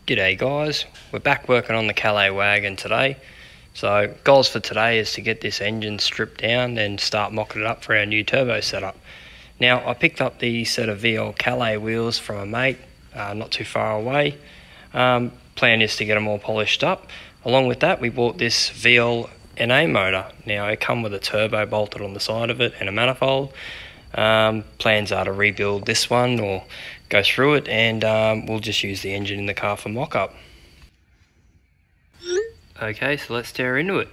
G'day guys, we're back working on the Calais wagon today. So goals for today is to get this engine stripped down and start mocking it up for our new turbo setup. Now I picked up the set of VL Calais wheels from a mate not too far away. Plan is to get them all polished up. Along with that we bought this VL NA motor. Now it comes with a turbo bolted on the side of it and a manifold. Plans are to rebuild this one or go through it, and we'll just use the engine in the car for mock-up. Okay, so let's tear into it.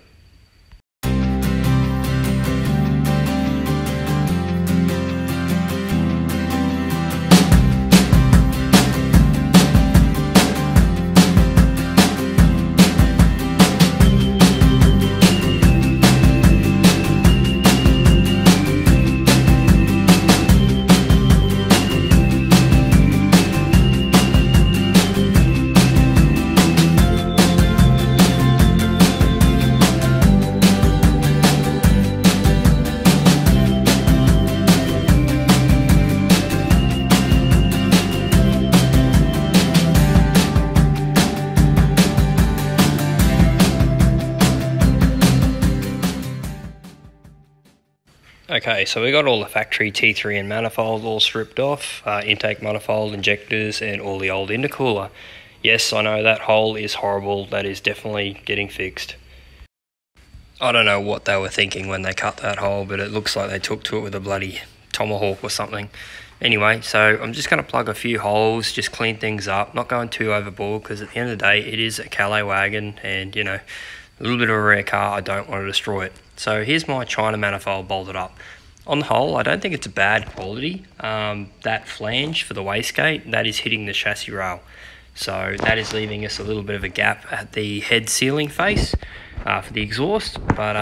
Okay, so we got all the factory T3 and manifold all stripped off, intake manifold, injectors and all the old intercooler. Yes, I know that hole is horrible, that is definitely getting fixed. I don't know what they were thinking when they cut that hole, but it looks like they took to it with a bloody tomahawk or something. Anyway, so I'm just going to plug a few holes, just clean things up, not going too overboard because at the end of the day it is a Calais wagon and, you know, a little bit of a rare car, I don't want to destroy it. So here's my China manifold bolted up. On the whole, I don't think it's a bad quality. That flange for the wastegate, that is hitting the chassis rail. So that is leaving us a little bit of a gap at the head sealing face for the exhaust. But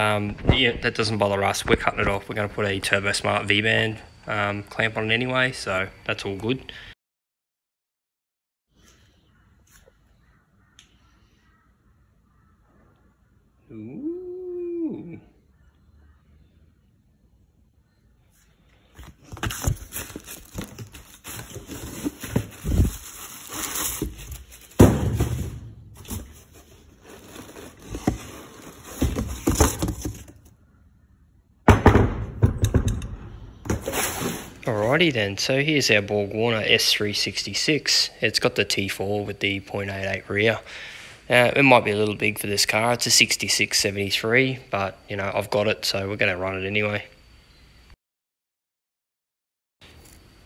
yeah, that doesn't bother us. We're cutting it off. We're going to put a Turbosmart V-band clamp on it anyway, so that's all good. Ooh. Alrighty then, so here's our BorgWarner S366. It's got the T4 with the 0.88 rear. It might be a little big for this car. It's a 6673, but you know, I've got it, so we're going to run it anyway.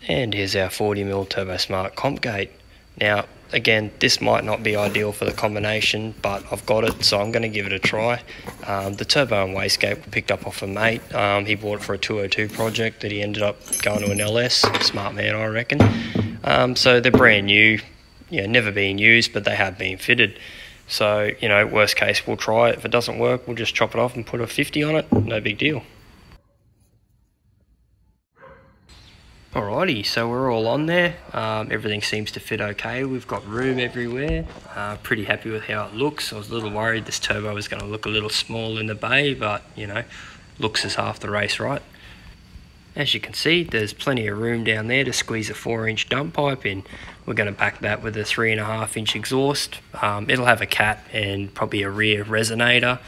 And here's our 40mm Turbosmart comp gate. Now, again, this might not be ideal for the combination, but I've got it, so I'm going to give it a try. The turbo and wastegate were picked up off a mate. He bought it for a 202 project that he ended up going to an LS. Smart man, I reckon. So they're brand new, never been used, but they have been fitted. So, you know, worst case, we'll try it. If it doesn't work, we'll just chop it off and put a 50 on it. No big deal. Alrighty, so we're all on there. Everything seems to fit okay. We've got room everywhere. Pretty happy with how it looks. I was a little worried this turbo was going to look a little small in the bay, but, you know, looks is half the race, right? As you can see, there's plenty of room down there to squeeze a 4-inch dump pipe in. We're going to back that with a 3.5-inch exhaust. It'll have a cat and probably a rear resonator.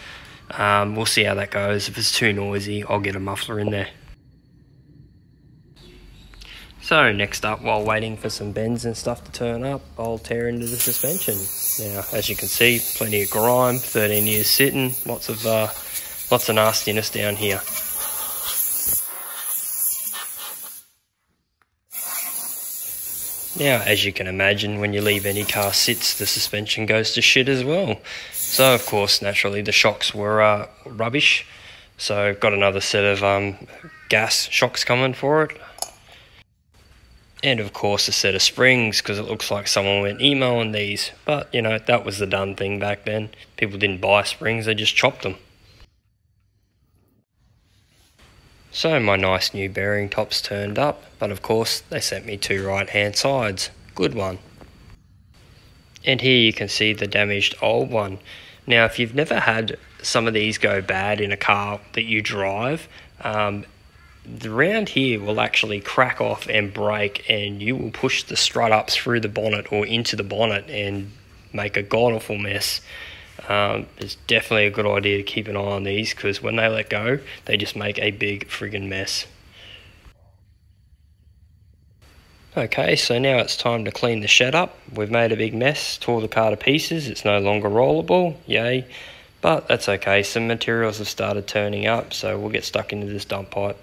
We'll see how that goes. If it's too noisy, I'll get a muffler in there. So next up, while waiting for some bends and stuff to turn up, I'll tear into the suspension. Now, as you can see, plenty of grime, 13 years sitting, lots of nastiness down here. Now, as you can imagine, when you leave any car sits, the suspension goes to shit as well. So, of course, naturally, the shocks were rubbish. So, got another set of gas shocks coming for it. And, of course, a set of springs, because it looks like someone went emo on these. But, you know, that was the done thing back then. People didn't buy springs, they just chopped them. So my nice new bearing tops turned up, but of course they sent me 2 right-hand sides. Good one. And here you can see the damaged old one. Now, if you've never had some of these go bad in a car that you drive, the round here will actually crack off and break, and you will push the strut up through the bonnet or into the bonnet, and make a god-awful mess. It's definitely a good idea to keep an eye on these, because when they let go, they just make a big friggin' mess. Okay, so now it's time to clean the shed up. We've made a big mess, tore the car to pieces, it's no longer rollable, yay. But that's okay, some materials have started turning up, so we'll get stuck into this dump pipe.